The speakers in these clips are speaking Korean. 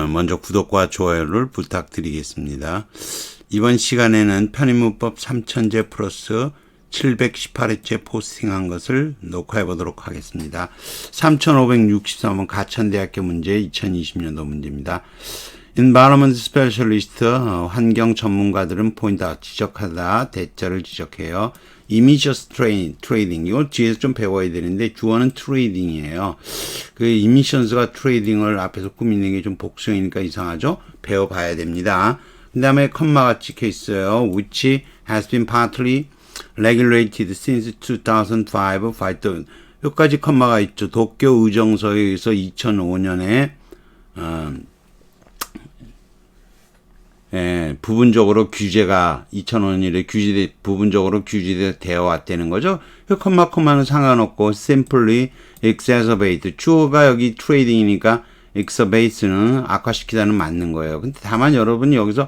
먼저 구독과 좋아요를 부탁드리겠습니다. 이번 시간에는 편의문법 3000제 플러스 718회째 포스팅한 것을 녹화해 보도록 하겠습니다. 3563번 가천대학교 문제 2020년도 문제입니다. Environment Specialist 환경 전문가들은 포인트 지적하다 대자를 지적해요. Emissions Trading 이거 뒤에서 좀 배워야 되는데 주어는 trading이에요. 그 emissions가 trading을 앞에서 꾸미는 게 좀 복수이니까 이상하죠? 배워봐야 됩니다. 그 다음에 컴마가 찍혀 있어요. Which has been partly regulated since 2005. 여기까지 컴마가 있죠. 도쿄 의정서에 의해서 2005년에 부분적으로 규제가 2005년에 부분적으로 규제되어 왔다는 거죠. 컴마는 상관없고 simply exacerbate 주어가 여기 trading이니까 exacerbate는 악화시키다는 맞는 거예요. 근데 다만 여러분이 여기서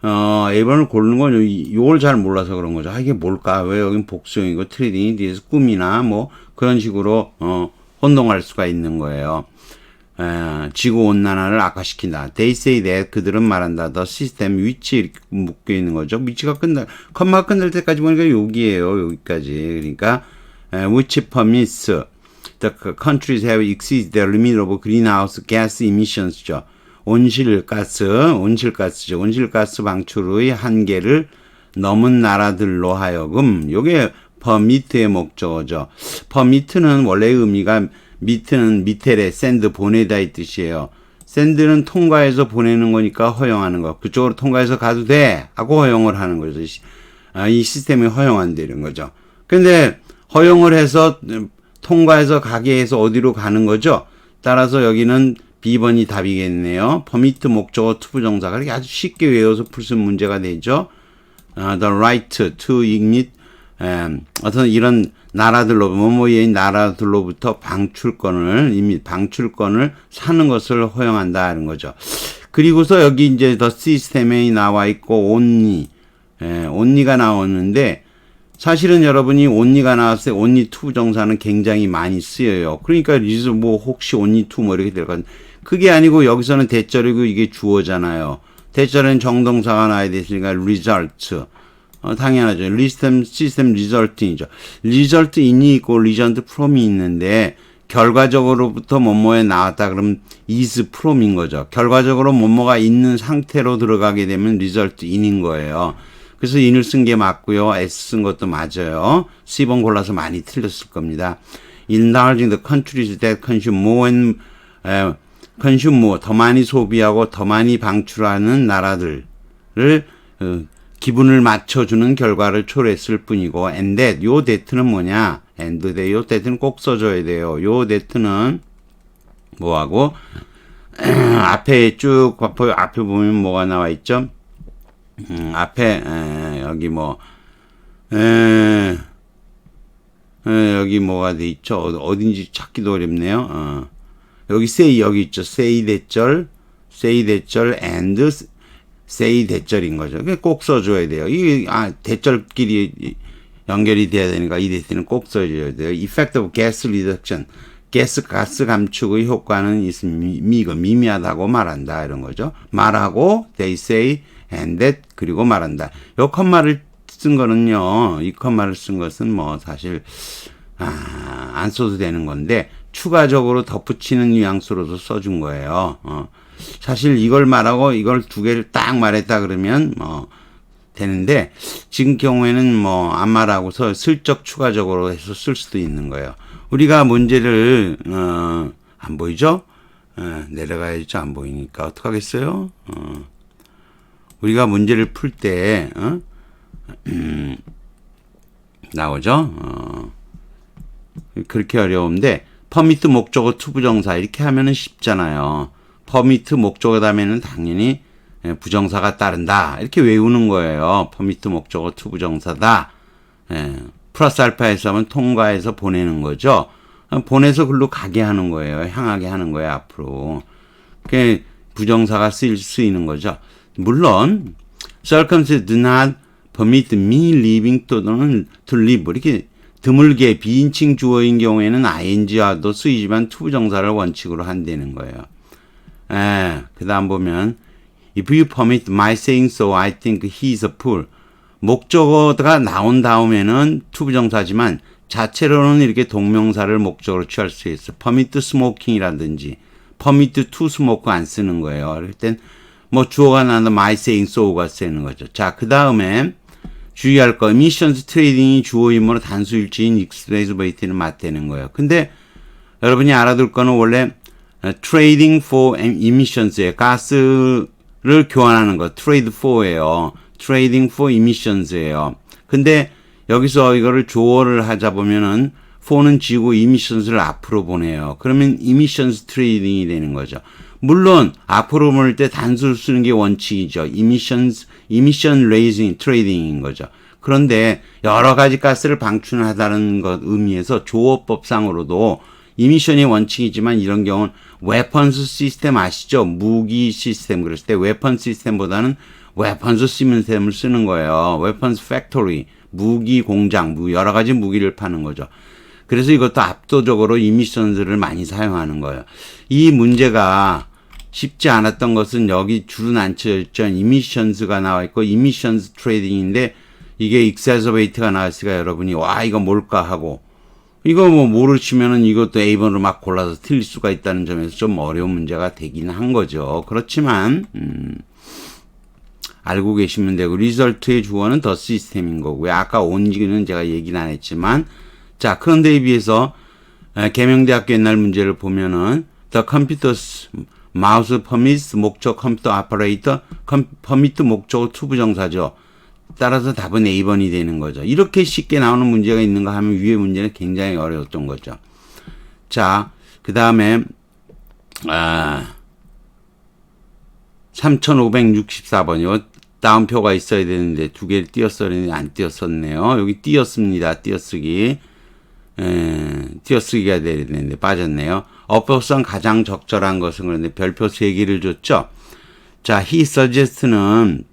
A번을 고르는 건 이걸 잘 몰라서 그런 거죠. 이게 뭘까? 왜 여긴 복수형이고 트레이딩이 뒤에서 꿈이나 뭐 그런 식으로 혼동할 수가 있는 거예요. 지구 온난화를 악화시킨다. They say that 그들은 말한다. The system which 이렇게 묶여 있는 거죠. 위치가 컴마가 끝날 때까지 보니까 여기에요. 여기까지. 그러니까 which permits the countries have exceeded the limit of greenhouse gas emissions죠. 온실가스죠. 온실가스 방출의 한계를 넘은 나라들로 하여금 요게 permit의 목적어죠. permit는 원래 의미가 미트는 미테레 샌드 보내다 이 뜻이에요. 샌드는 통과해서 보내는 거니까 허용하는 거. 그쪽으로 통과해서 가도 돼 하고 허용을 하는 거죠. 이 시스템이 허용한다는 거죠. 근데 허용을 해서 통과해서 가게 해서 어디로 가는 거죠. 따라서 여기는 B번이 답이겠네요. 퍼미트 목적어 투부정사가 이렇게 아주 쉽게 외워서 풀 수 있는 문제가 되죠. The right to emit 어떤 이런 나라들로 뭐뭐의 나라들로부터 방출권을 사는 것을 허용한다 하는 거죠. 그리고서 여기 이제 더 시스템에 나와 있고 only가 나오는데 사실은 여러분이 only가 나왔을 때 only to 정사는 굉장히 많이 쓰여요. 그러니까 뭐 혹시 only to 뭐 이렇게 될 것 같은데 그게 아니고 여기서는 대절이고 이게 주어잖아요. 대절은 정동사가 나와야 됐으니까 result. 당연하죠. 시스템 리절팅이죠. 리절트 인이 있고 리전트 프롬이 있는데 결과적으로부터 뭐뭐에 나왔다 그러면 is from인 거죠. 결과적으로 뭐뭐가 있는 상태로 들어가게 되면 리절트 인인 거예요. 그래서 in을 쓴 게 맞고요. s 쓴 것도 맞아요. C번 골라서 많이 틀렸을 겁니다. Enlarging the countries that consume more and consume more 더 많이 소비하고 더 많이 방출하는 나라들을 기분을 맞춰주는 결과를 초래했을 뿐이고 and that 요 that는 뭐냐 and that 요 that는 꼭 써줘야 돼요. 요 that는 뭐하고 앞에 쭉 앞에 보면 뭐가 나와 있죠. 앞에 여기 여기 뭐가 돼 있죠. 어딘지 찾기도 어렵네요. 여기 say 여기 있죠. say 대절 and say 대절인 거죠. 꼭 써줘야 돼요. 이 대절끼리 연결이 돼야 되니까 이 대절은 꼭 써줘야 돼요. Effect of gas reduction, 가스 감축의 효과는 미미하다고 말한다 이런 거죠. 말하고 they say and that 그리고 말한다. 요 컴마를 쓴 거는요. 이 컴마를 쓴 것은 뭐 사실 안 써도 되는 건데 추가적으로 덧붙이는 뉘앙스로도 써준 거예요. 사실 이걸 말하고 이걸 두 개를 딱 말했다 그러면 되는데 지금 경우에는 안 말하고서 슬쩍 추가적으로 해서 쓸 수도 있는 거예요. 우리가 문제를 안 보이죠? 내려가야죠. 안 보이니까 어떡하겠어요? 우리가 문제를 풀 때 나오죠? 그렇게 어려운데 퍼미트 목적어 투부정사 이렇게 하면은 쉽잖아요. 퍼미트 목적어 다음에는 당연히 부정사가 따른다. 이렇게 외우는 거예요. 퍼미트 목적어 투부정사다. 플러스 알파에서 하면 통과해서 보내는 거죠. 보내서 글로 가게 하는 거예요. 향하게 하는 거예요. 앞으로. 그게 부정사가 쓰일 수 있는 거죠. 물론 circumstances do not permit me living 또는 to live 이렇게 드물게 비인칭 주어인 경우에는 ing와도 쓰이지만 투부정사를 원칙으로 한다는 거예요. 그 다음 보면 If you permit my saying so, I think he's a fool. 목적어가 나온 다음에는 투부정사지만 자체로는 이렇게 동명사를 목적으로 취할 수 있어. permit smoking이라든지 permit to smoke 안 쓰는 거예요. 그럴 땐 뭐 주어가 나는데 my saying so가 쓰는 거죠. 자, 그 다음에 주의할 거 emissions trading이 주어이므로 단수일치인 express wait는 맞대는 거예요. 근데 여러분이 알아둘 거는 원래 trading for emissions에 가스를 교환하는 거 trade for예요. trading for emissions예요. 근데 여기서 이거를 조어를 하자 보면은 for는 지고 emissions를 앞으로 보내요. 그러면 emissions trading이 되는 거죠. 물론 앞으로 보낼 때 단수를 쓰는 게 원칙이죠. emission raising trading인 거죠. 그런데 여러 가지 가스를 방출하다는 것 의미에서 조어법상으로도 emission이 원칙이지만 이런 경우는 weapons 시스템 아시죠? 무기 시스템 그랬을 때 weapon 시스템보다는 weapons 시스템을 쓰는 거예요. weapons factory 무기 공장 여러 가지 무기를 파는 거죠. 그래서 이것도 압도적으로 emissions를 많이 사용하는 거예요. 이 문제가 쉽지 않았던 것은 여기 줄은 안 쳐있죠. emissions가 나와 있고 emissions trading인데 이게 exacerbate가 나왔으니까 여러분이 와 이거 뭘까 하고 이거 뭐 모르시면은 이것도 A번으로 막 골라서 틀릴 수가 있다는 점에서 좀 어려운 문제가 되긴 한 거죠. 그렇지만 알고 계시면 되고 리설트의 주어는 더 시스템인 거고요. 아까 온지는 제가 얘기는 안 했지만 자 그런데 비해서 계명대학교 옛날 문제를 보면은 the computers 마우스 퍼미트 목적 컴퓨터 아퍼레이터 퍼미트 목적 투부정사죠. 따라서 답은 A번이 되는 거죠. 이렇게 쉽게 나오는 문제가 있는가 하면 위의 문제는 굉장히 어려웠던 거죠. 자, 그 다음에 3564번이요. 다운표가 있어야 되는데 두 개를 띄었었는데 안 띄었었네요. 여기 띄었습니다. 띄어쓰기. 띄어쓰기가 되는데 빠졌네요. 어법상 가장 적절한 것은 그런데 별표 3개를 줬죠. 자, he suggest는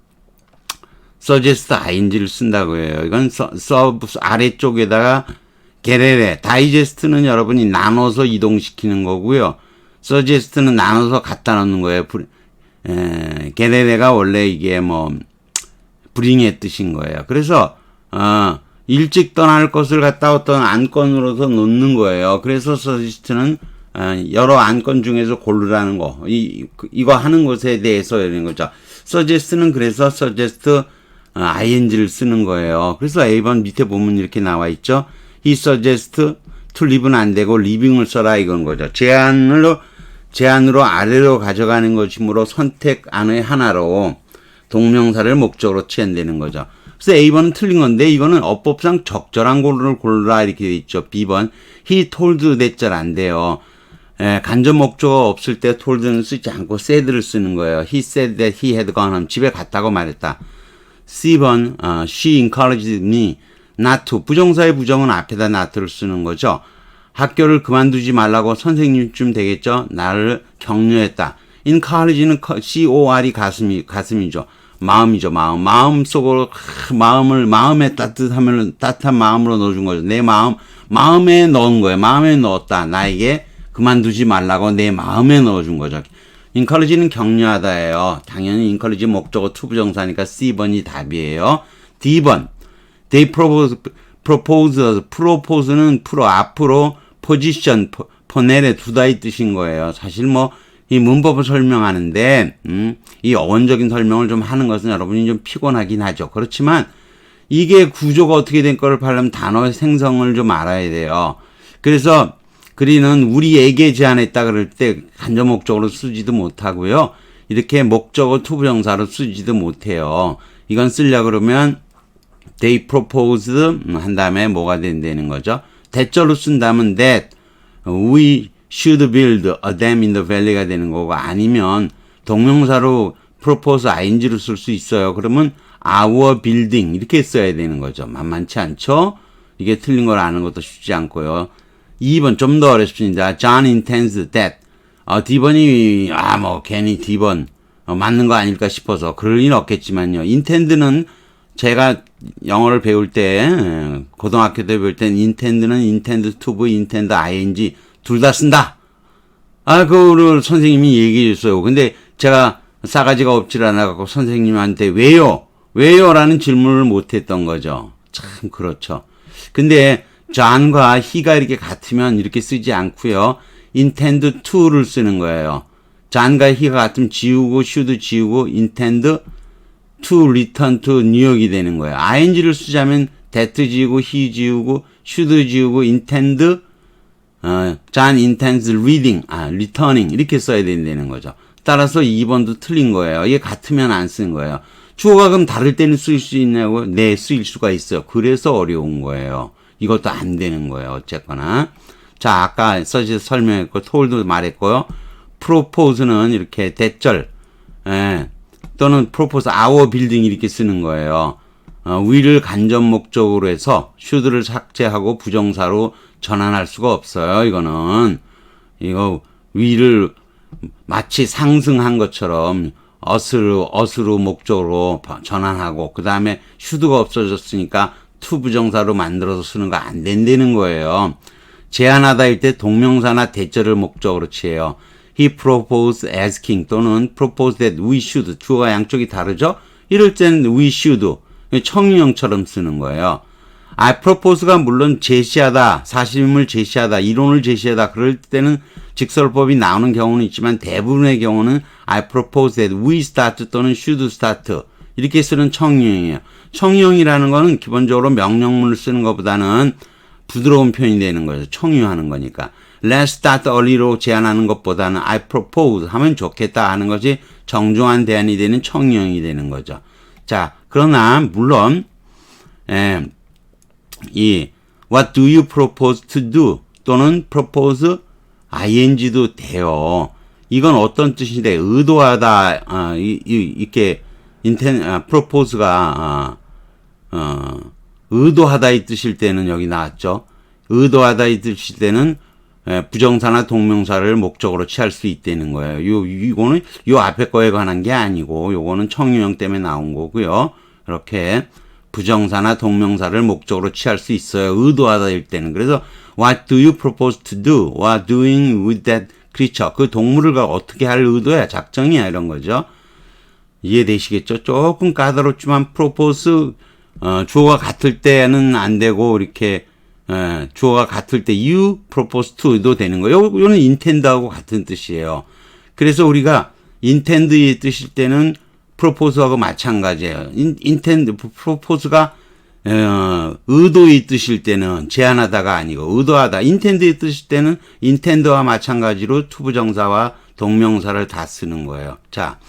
suggest ing를 쓴다고 해요. 이건 서브 아래쪽에다가 게레레 digest는 여러분이 나눠서 이동시키는 거고요. suggest는 나눠서 갖다 놓는 거예요. 게레레가 원래 이게 뭐 bring의 뜻인 거예요. 그래서 일찍 떠날 것을 갖다 어떤 안건으로서 놓는 거예요. 그래서 suggest는 여러 안건 중에서 고르라는 거. 이거 하는 것에 대해서 이런 거죠. suggest는 그래서 suggest ing를 쓰는 거예요. 그래서 A번 밑에 보면 이렇게 나와 있죠. he suggests to live는 안 되고 living을 써라 이건 거죠. 제안으로 아래로 가져가는 것이므로 선택 안의 하나로 동명사를 목적으로 취한다는 거죠. 그래서 A번은 틀린 건데 이거는 어법상 적절한 고를 골라 이렇게 돼 있죠. B번 he told that 안 돼요. 간접 목적어 없을 때 told는 쓰지 않고 said를 쓰는 거예요. he said that he had gone home. 집에 갔다고 말했다. C번 she encouraged me not to. 부정사의 부정은 앞에다 not를 쓰는 거죠. 학교를 그만두지 말라고 선생님쯤 되겠죠. 나를 격려했다. encourage는 C-O-R이 가슴이죠. 마음이죠. 마음 속으로 마음에 따뜻한 마음으로 넣어준 거죠. 내 마음에 넣은 거예요. 마음에 넣었다. 나에게 그만두지 말라고 내 마음에 넣어준 거죠. encourage는 격려하다예요. 당연히 encourage 목적어 투부정사니까 C번이 답이에요. D번 they propose는 앞으로 position, 포넬에 두다 이 뜻인 거예요. 사실 뭐 이 문법을 설명하는데 이 어원적인 설명을 좀 하는 것은 여러분이 좀 피곤하긴 하죠. 그렇지만 이게 구조가 어떻게 된 거를 하려면 단어의 생성을 좀 알아야 돼요. 그래서 그리는 우리에게 제안했다 그럴 때 간접 목적으로 쓰지도 못하고요. 이렇게 목적어 투부정사로 쓰지도 못해요. 이건 쓰려고 그러면 they proposed 한 다음에 뭐가 된다는 거죠. 대절로 쓴다면 that we should build a dam in the valley가 되는 거고 아니면 동명사로 propose ing로 쓸 수 있어요. 그러면 our building 이렇게 써야 되는 거죠. 만만치 않죠? 이게 틀린 걸 아는 것도 쉽지 않고요. 2번 좀 더 어렵습니다. John intends that. D번이 뭐 괜히 D번 맞는 거 아닐까 싶어서 그럴 일은 없겠지만요. intend는 제가 영어를 배울 때 고등학교 때 배울 때 intend는 intend to be, intend ing 둘 다 쓴다. 그거를 선생님이 얘기해 줬어요. 근데 제가 싸가지가 없질 않아갖고 선생님한테 왜요? 왜요?라는 질문을 못 했던 거죠. 참, 그렇죠. 근데, 존과 he가 이렇게 같으면 이렇게 쓰지 않고요. intend to를 쓰는 거예요. 존과 he가 같으면 지우고, should 지우고, intend to return to 뉴욕이 되는 거예요. ing를 쓰자면 that 지우고, he 지우고, should 지우고, intend, John intends reading, returning 이렇게 써야 된다는 거죠. 따라서 2번도 틀린 거예요. 이게 같으면 안 쓰는 거예요. 주어가 그럼 다를 때는 쓰일 수 있냐고? 네, 쓰일 수가 있어요. 그래서 어려운 거예요. 이것도 안 되는 거예요. 어쨌거나. 자, 아까 서지에서 설명했고, told도 말했고요. propose는 이렇게 대절, 또는 propose our building 이렇게 쓰는 거예요. will을 간접 목적으로 해서 should를 삭제하고 부정사로 전환할 수가 없어요. 이거는. 이거 will을 마치 상승한 것처럼 us로 목적으로 전환하고 그 다음에 should가 없어졌으니까 to 부정사로 만들어서 쓰는 거 안 된다는 거예요. 제안하다일 때 동명사나 대절을 목적으로 취해요. He proposed asking 또는 proposed that we should. 주어가 양쪽이 다르죠? 이럴 때는 we should. 청유형처럼 쓰는 거예요. I propose가 물론 제시하다, 사실임을 제시하다, 이론을 제시하다 그럴 때는 직설법이 나오는 경우는 있지만 대부분의 경우는 I propose that we start 또는 should start 이렇게 쓰는 청유형이에요. 청유형이라는 거는 기본적으로 명령문을 쓰는 것보다는 부드러운 표현이 되는 거죠. 청유하는 거니까. Let's start early로 제안하는 것보다는 I propose 하면 좋겠다 하는 것이 정중한 대안이 되는 청유형이 되는 거죠. 자, 그러나 물론 이 What do you propose to do 또는 propose ing도 돼요. 이건 어떤 뜻인데 의도하다 이렇게 propose가 의도하다 이 뜻일 때는 여기 나왔죠. 의도하다 이 뜻일 때는 부정사나 동명사를 목적으로 취할 수 있다는 거예요. 이거는 요 앞에 거에 관한 게 아니고 요거는 청유형 때문에 나온 거고요. 이렇게 부정사나 동명사를 목적으로 취할 수 있어요. 의도하다일 때는. 그래서 what do you propose to do? What doing with that creature? 그 동물을 어떻게 할 의도야? 작정이야 이런 거죠. 이해되시겠죠? 조금 까다롭지만 propose 주어가 같을 때는 안 되고 이렇게 주어가 같을 때 you propose to도 되는 거예요. 이거는 intend하고 같은 뜻이에요. 그래서 우리가 intend의 뜻일 때는 propose하고 마찬가지예요. intend, propose가 의도의 뜻일 때는 제안하다가 아니고 의도하다. intend의 뜻일 때는 intend와 마찬가지로 투부정사와 동명사를 다 쓰는 거예요. 자,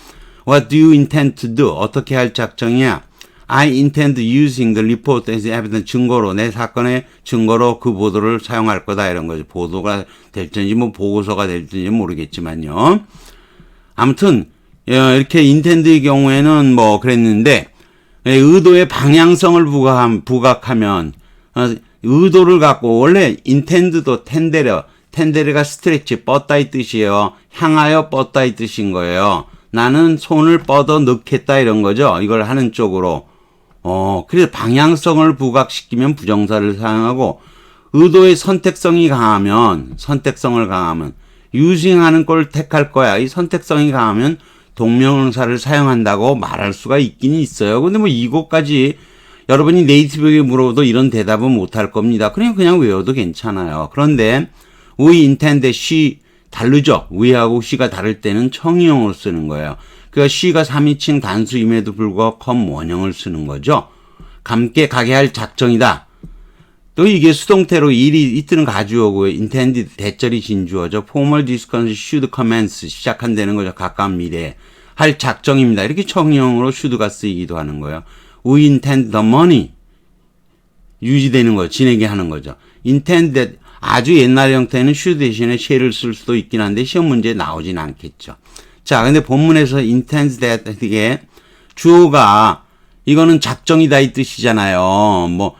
what do you intend to do? 어떻게 할 작정이야? I intend using the report as evidence 증거로 내 사건의 증거로 그 보도를 사용할 거다 이런 거죠. 보도가 될지 뭐 보고서가 될지 모르겠지만요. 아무튼 이렇게 intend의 경우에는 뭐 그랬는데 의도의 방향성을 부각하면 의도를 갖고 원래 intend도 텐데르가 스트레치 뻗다 이 뜻이에요. 향하여 뻗다 이 뜻인 거예요. 나는 손을 뻗어 넣겠다 이런 거죠. 이걸 하는 쪽으로. 그래서 방향성을 부각시키면 부정사를 사용하고 의도의 선택성을 강하면 using하는 걸 택할 거야. 이 선택성이 강하면 동명사를 사용한다고 말할 수가 있긴 있어요. 근데 뭐 이것까지 여러분이 네이티브에게 물어도 이런 대답은 못할 겁니다. 그냥 외워도 괜찮아요. 그런데 we intend she 다르죠. we하고 she가 다를 때는 청유형으로 쓰는 거예요. 그러니까 she가 3인칭 단수임에도 불구하고 come 원형을 쓰는 거죠. 함께 가게 할 작정이다. 또 이게 수동태로 이때는 가주어고 intended 대절이 진주어죠. formal discussion should commence 시작한다는 거죠. 가까운 미래에 할 작정입니다. 이렇게 청유형으로 should가 쓰이기도 하는 거예요. We intend the money 유지되는 거죠. 지내게 하는 거죠. intend that 아주 옛날 형태는 should 대신에 shall을 쓸 수도 있긴 한데 시험 문제에 나오진 않겠죠. 자, 근데 본문에서 intends that 이게 주어가 이거는 작정이다 이 뜻이잖아요.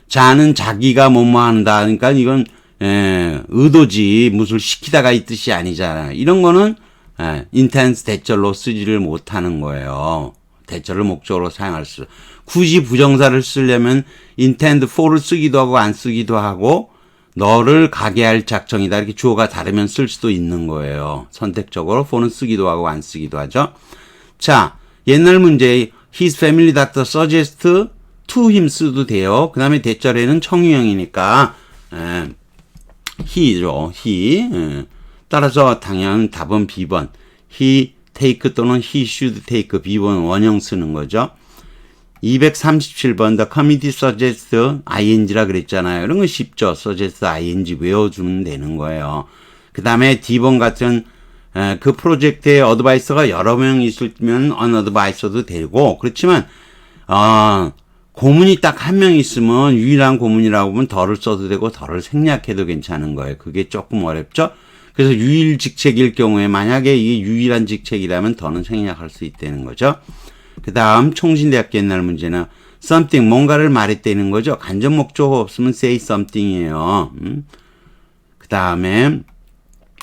자는 자기가 뭐뭐 한다. 그러니까 이건 의도지 무슨 시키다가 이 뜻이 아니잖아요. 이런 거는 intends 대절로 쓰지를 못하는 거예요. 대절을 목적으로 사용할 수. 굳이 부정사를 쓰려면 intend for를 쓰기도 하고 안 쓰기도 하고 너를 가게 할 작정이다. 이렇게 주어가 다르면 쓸 수도 있는 거예요. 선택적으로 for는 쓰기도 하고 안 쓰기도 하죠. 자, 옛날 문제 his family doctor suggest to him 쓰도 돼요. 그 다음에 대절에는 청유형이니까 he죠. he. 따라서 당연 답은 B번. he take 또는 he should take B번 원형 쓰는 거죠. 237번 the committee suggests ing라 그랬잖아요. 이런 거 쉽죠. suggest ing 외워주면 되는 거예요. 그 다음에 D번 같은 그 프로젝트에 어드바이서가 여러 명 있으면 언어드바이서도 되고 그렇지만 고문이 딱 한 명 있으면 유일한 고문이라고 하면 덜을 써도 되고 덜을 생략해도 괜찮은 거예요. 그게 조금 어렵죠. 그래서 유일 직책일 경우에 만약에 이게 유일한 직책이라면 더는 생략할 수 있다는 거죠. 그 다음 총신대학교 옛날 문제는 something 뭔가를 말했다는 거죠. 간접 목적 없으면 say something이에요. 그 다음에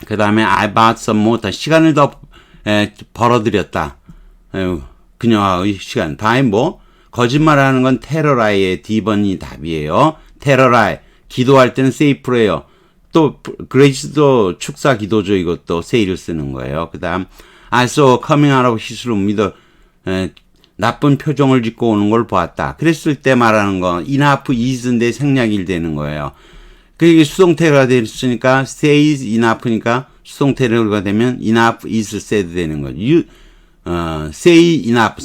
I bought some more 시간을 더 벌어들였다. 그녀의 시간. 다음에 뭐 거짓말하는 건 테러라이의 D번이 답이에요. 테러라이 기도할 때는 say prayer. 또 그레이스도 축사 기도죠. 이것도 say를 쓰는 거예요. 그 다음 I saw coming out of his room 나쁜 표정을 짓고 오는 걸 보았다. 그랬을 때 말하는 건 enough is인데 생략일 되는 거예요. 그게 수동태가 됐으니까 say is enough니까 수동태가 되면 enough is said 되는 거죠. say enough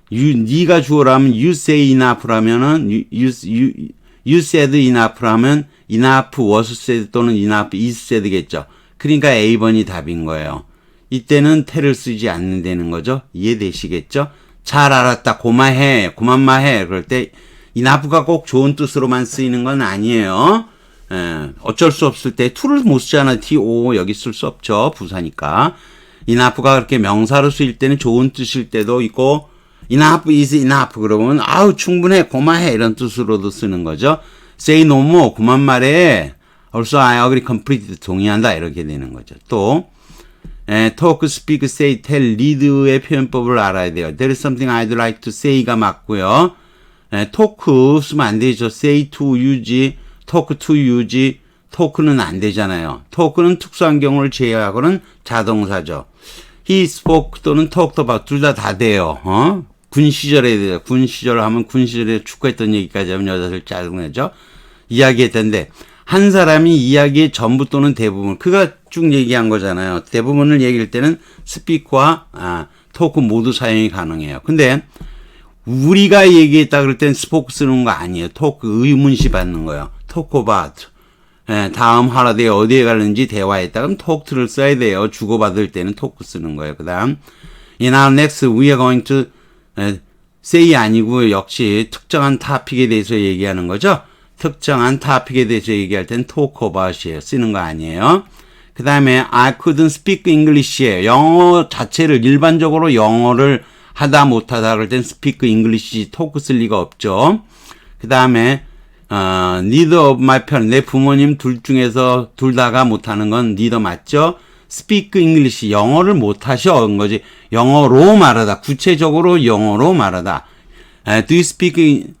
네가 주어라면 you say enough라면은 you said enough라면 enough was said 또는 enough is said겠죠. 그러니까 A번이 답인 거예요. 이때는 태를 쓰지 않는다는 거죠. 이해되시겠죠? 잘 알았다. 고마해. 고만마해. 그럴 때 enough가 꼭 좋은 뜻으로만 쓰이는 건 아니에요. 어쩔 수 없을 때 to를 못 쓰잖아. to 여기 쓸 수 없죠. 부사니까. enough가 그렇게 명사로 쓰일 때는 좋은 뜻일 때도 있고 enough is enough 그러면 아우 충분해. 고마해. 이런 뜻으로도 쓰는 거죠. say no more. 그만 말해. also I agree completely. 동의한다. 이렇게 되는 거죠. 또 talk, speak, say, tell, read의 표현법을 알아야 돼요. There is something I'd like to say가 맞고요. talk 쓰면 안 되죠. say to use, talk to use, talk는 안 되잖아요. talk는 특수한 경우를 제외하고는 자동사죠. he spoke 또는 talked about 둘 다 돼요. 군 시절에 돼요. 군 시절 하면 군 시절에 축구했던 얘기까지 하면 여자들 짜증내죠. 이야기했던데 한 사람이 이야기의 전부 또는 대부분 그가 쭉 얘기한 거잖아요. 대부분을 얘기할 때는 스피크와 토크 모두 사용이 가능해요. 근데 우리가 얘기했다 그럴 땐 스포크 쓰는 거 아니에요. 토크 의문시 받는 거예요. 토크 about 다음 하라데이 어디에 가는지 대화했다 그럼 토크를 써야 돼요. 주고받을 때는 토크 쓰는 거예요. 그 다음 In our next we are going to say 아니고 역시 특정한 토픽에 대해서 얘기하는 거죠. 특정한 토픽에 대해서 얘기할 땐 talk about이에요. 쓰는 거 아니에요. 그 다음에 I couldn't speak English예요. 영어 자체를 일반적으로 영어를 하다 못하다 그럴 땐 speak English, talk 쓸 리가 없죠. 그 다음에 neither of my parents, 내 부모님 둘 중에서 둘 다가 못하는 건 neither 맞죠. speak English, 영어를 못하셔 은 거지. 영어로 말하다, 구체적으로 영어로 말하다. Do you speak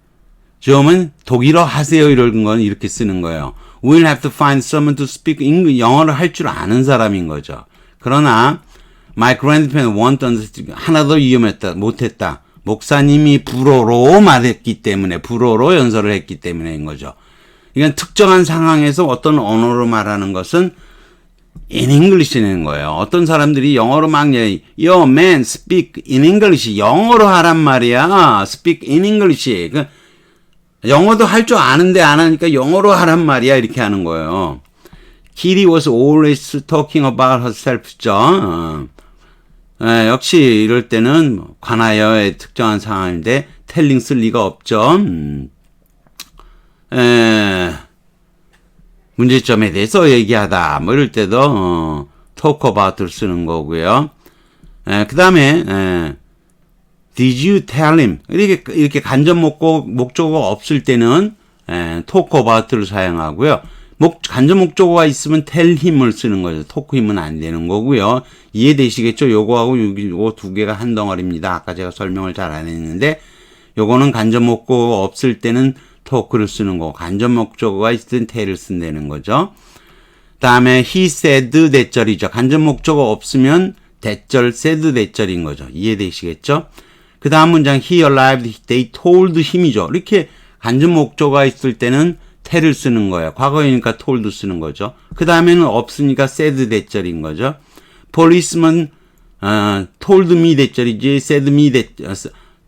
좀은 독일어 하세요 이런 건 이렇게 쓰는 거예요. We'll have to find someone to speak English. 영어를 할 줄 아는 사람인 거죠. 그러나 my grandparents won't understand. 하나 더 위험했다. 못했다. 목사님이 불어로 말했기 때문에 불어로 연설을 했기 때문에인 거죠. 이건 특정한 상황에서 어떤 언어로 말하는 것은 in English는 거예요. 어떤 사람들이 영어로 막 Yo man speak in English. 영어로 하란 말이야. Speak in English. 영어도 할 줄 아는데 안 하니까 영어로 하란 말이야 이렇게 하는 거예요. Kitty was always talking about herself죠. 역시 이럴 때는 관하여의 특정한 상황인데 telling 쓸 리가 없죠. 문제점에 대해서 얘기하다 뭐 이럴 때도 talk about를 쓰는 거고요. 그 다음에 Did you tell him? 이렇게 간접 목적어가 없을 때는 talk about를 사용하고요. 간접 목적어가 있으면 tell him을 쓰는 거죠. talk him은 안 되는 거고요. 이해되시겠죠? 요거하고 요거 두 개가 한 덩어리입니다. 아까 제가 설명을 잘 안 했는데 요거는 간접 목적어가 없을 때는 talk를 쓰는 거고, 간접 목적어가 있을 땐 tell을 쓴다는 거죠. 다음에 he said 대절이죠. 간접 목적어 없으면 대절 said 대절인 거죠. 이해되시겠죠? 그 다음 문장 he arrived, they told him이죠. 이렇게 간접 목적어가 있을 때는 tell을 쓰는 거예요. 과거이니까 told 쓰는 거죠. 그 다음에는 없으니까 said 대절인 거죠. policeman told me 대절이지 said me 대절.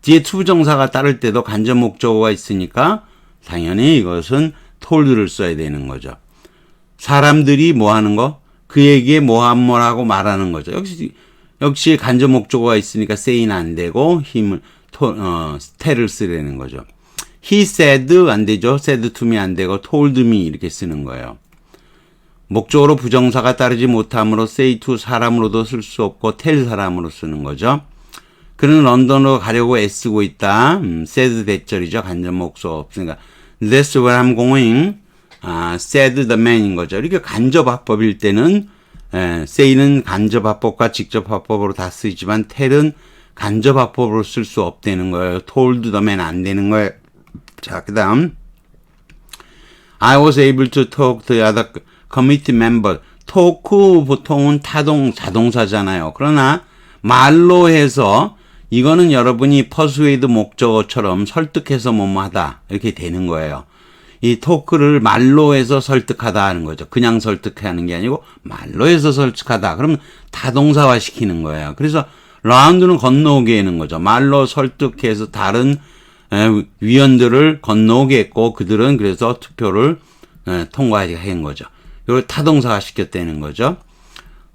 뒤에 투부정사가 따를 때도 간접 목적어가 있으니까 당연히 이것은 told를 써야 되는 거죠. 사람들이 뭐 하는 거? 그에게 뭐라고 말하는 거죠. 역시 간접 목적어가 있으니까 say는 안 되고 tell을 쓰려는 거죠. he said 안 되죠. said to me 안 되고 told me 이렇게 쓰는 거예요. 목적어로 부정사가 따르지 못하므로 say to 사람으로도 쓸 수 없고 tell 사람으로 쓰는 거죠. 그는 런던으로 가려고 애쓰고 있다. said 대절이죠. 간접 목적어 없으니까 that's where I'm going. said the man인 거죠. 이렇게 간접 화법일 때는 say는 간접 화법과 직접 화법으로 다 쓰이지만 tell은 간접 화법으로 쓸 수 없다는 거예요. told the man 안 되는 거예요. 자, 그 다음 I was able to talk to the other committee member. talk 보통은 자동사잖아요. 그러나 말로 해서 이거는 여러분이 persuade 목적어처럼 설득해서 뭐뭐하다 이렇게 되는 거예요. 이 토크를 말로 해서 설득하다 하는 거죠. 그냥 설득하는 게 아니고 말로 해서 설득하다. 그러면 타동사화 시키는 거예요. 그래서 라운드는 건너오게 하는 거죠. 말로 설득해서 다른 위원들을 건너오게 했고 그들은 그래서 투표를 통과하게 한 거죠. 이걸 타동사화 시켰다는 거죠.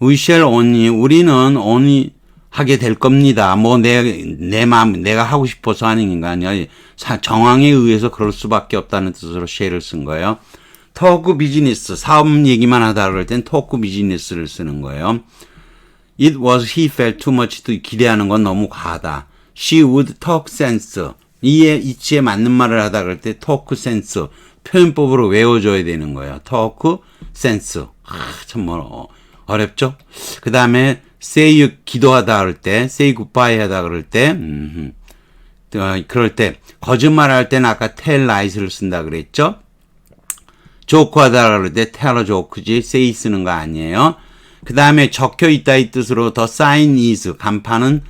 We shall only, 우리는 only 하게 될 겁니다. 뭐 내 마음 내가 하고 싶어서 하는 게 아니라 정황에 의해서 그럴 수밖에 없다는 뜻으로 shall을 쓴 거예요. talk business, 사업 얘기만 하다 그럴 땐 talk business를 쓰는 거예요. It was he felt too much to 기대하는 건 너무 과하다. She would talk sense. 이치에 맞는 말을 하다 그럴 때 talk sense 표현법으로 외워줘야 되는 거예요. talk sense. 참 어렵죠? 그 다음에 say 기도하다 그럴 때, say goodbye 하다 그럴 때, 그럴 때 거짓말 할 때는 아까 tell lies를 쓴다 그랬죠? joke 하다 그럴 때 tell a joke지 say 쓰는 거 아니에요. 그 다음에 적혀 있다 이 뜻으로 the sign is 간판은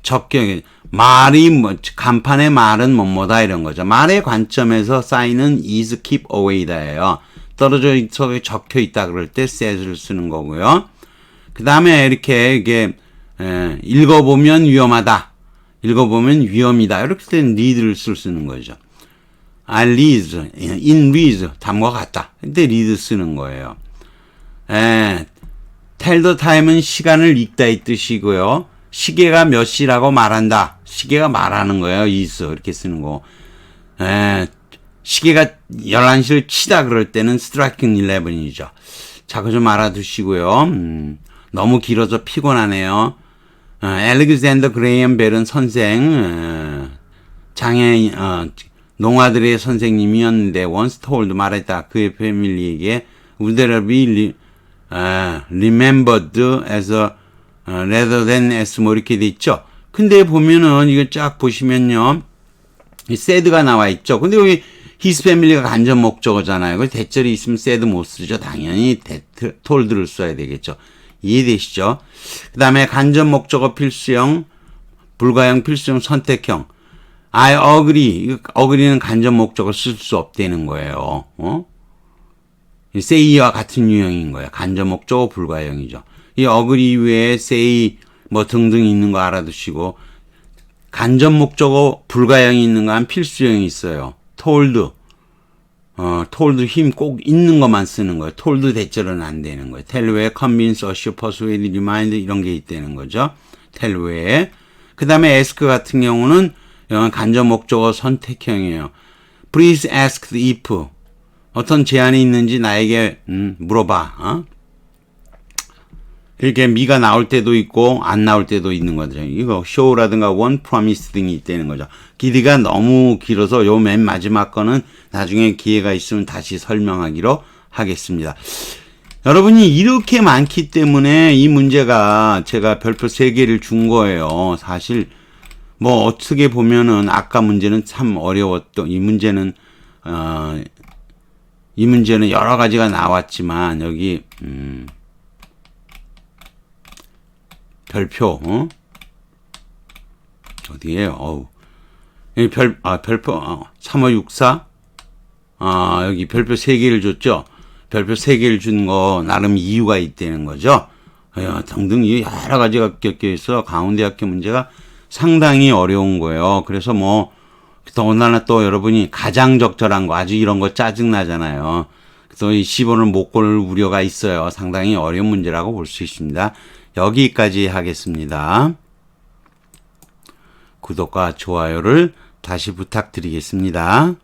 적혀 말이 간판의 말은 뭐뭐다 이런 거죠. 말의 관점에서 sign은 is keep away다예요. 떨어져 있어 적혀 있다 그럴 때 says를 쓰는 거고요. 그 다음에 이게 읽어보면 위험하다. 읽어보면 위험이다. 이렇게 되는 read를 쓰는 거죠. I read, in read, 다음과 같다. 근데 read 쓰는 거예요. tell the time은 시간을 읽다 이 뜻이고요. 시계가 몇 시라고 말한다. 시계가 말하는 거예요. is 이렇게 쓰는 거. 시계가 11시를 치다 그럴 때는 striking 11이죠. 자, 그거 좀 알아두시고요. 너무 길어서 피곤하네요. 알렉산더 그레이엄 벨은 선생, 장애인, 농아들의 선생님이었는데 once told 말했다. 그의 패밀리에게 would there be remembered as a rather than as 뭐 이렇게 돼 있죠. 근데 보면은 이거 쫙 보시면요. said가 나와 있죠. 근데 여기 his family가 간접 목적어잖아요. 그 대절이 있으면 said 못 쓰죠. 당연히 told를 써야 되겠죠. 이해되시죠? 그 다음에 간접 목적어 필수형, 불가형, 필수형, 선택형. I agree. agree는 간접 목적어 쓸 수 없다는 거예요. say와 같은 유형인 거예요. 간접 목적어 불가형이죠. 이 agree 외에 say 뭐 등등 있는 거 알아두시고 간접 목적어 불가형이 있는 거 한 필수형이 있어요. told. told him 꼭 있는 것만 쓰는 거예요. told 대절은 안 되는 거예요. tell 외에 convince, assure, persuade, remind 이런 게 있다는 거죠. tell 외에. 그 다음에 ask 같은 경우는 간접 목적어 선택형이에요. Please ask if. 어떤 제안이 있는지 나에게 물어봐. 이렇게 미가 나올 때도 있고 안 나올 때도 있는 거죠. 이거 show라든가 want, promise 등이 있다는 거죠. 길이가 너무 길어서 요 맨 마지막 거는 나중에 기회가 있으면 다시 설명하기로 하겠습니다. 여러분이 이렇게 많기 때문에 이 문제가 제가 별표 3개를 준 거예요. 사실 뭐 어떻게 보면은 아까 문제는 참 어려웠던 이 문제는 이 문제는 여러 가지가 나왔지만 여기 별표 어디에요? 여기 별표 3564 여기 별표 3개를 줬죠. 별표 3개를 준 거 나름 이유가 있다는 거죠. 등등 여러 가지가 껴져 있어 가운데학교 문제가 상당히 어려운 거예요. 그래서 뭐 더군다나 또 여러분이 가장 적절한 거 아주 이런 거 짜증 나잖아요. 그래서 이 10원을 못 걸 우려가 있어요. 상당히 어려운 문제라고 볼 수 있습니다. 여기까지 하겠습니다. 구독과 좋아요를 다시 부탁드리겠습니다.